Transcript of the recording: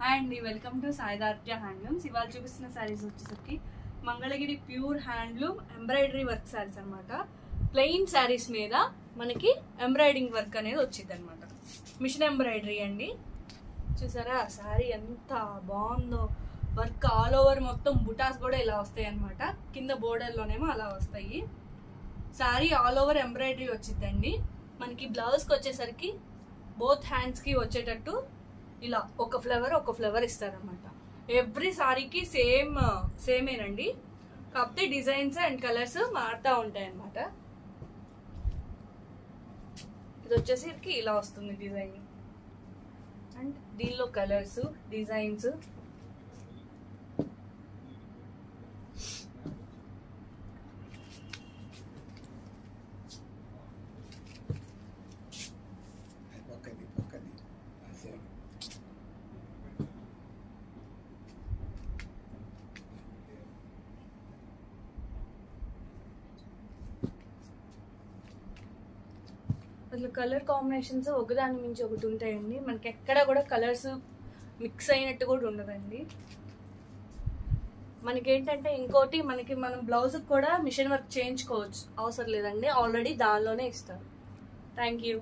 Hi అండి, welcome to సాయిదార్య handlooms. ఇవాళ చూపిస్తున్న శారీస్ వచ్చేసరికి Mangalagiri pure handloom embroidery work saris అనమాట. ప్లెయిన్ శారీస్ మీద మనకి ఎంబ్రాయిడింగ్ వర్క్ అనేది వచ్చింది అనమాట. మిషన్ ఎంబ్రాయిడరీ అండి. చూసారా శారీ ఎంత బాగుందో. వర్క్ ఆల్ ఓవర్ మొత్తం బుటాస్ కూడా ఇలా వస్తాయి అనమాట. కింద బోర్డర్లోనేమో అలా వస్తాయి. శారీ ఆల్ ఓవర్ ఎంబ్రాయిడరీ వచ్చిందండి. మనకి బ్లౌజ్కి వచ్చేసరికి బోత్ హ్యాండ్స్కి వచ్చేటట్టు ఇలా ఒక ఫ్లవర్ ఇస్తారనమాట. ఎవ్రీ సారీకి సేమేనండి, కాకపోతే డిజైన్స్ అండ్ కలర్స్ మారుతూ ఉంటాయి అన్నమాట. ఇది వచ్చేసరికి ఇలా వస్తుంది డిజైన్, అండ్ దీనిలో కలర్స్ డిజైన్స్ అసలు కలర్ కాంబినేషన్స్ ఒకదాని మించి ఒకటి ఉంటాయండి. మనకి ఎక్కడ కూడా కలర్స్ మిక్స్ అయినట్టు కూడా ఉండదండి. మనకేంటంటే ఇంకోటి మనం బ్లౌజ్కి కూడా మిషన్ వర్క్ చేయించుకోవచ్చు, అవసరం లేదండి, ఆల్రెడీ దానిలోనే ఇస్తారు. Thank you.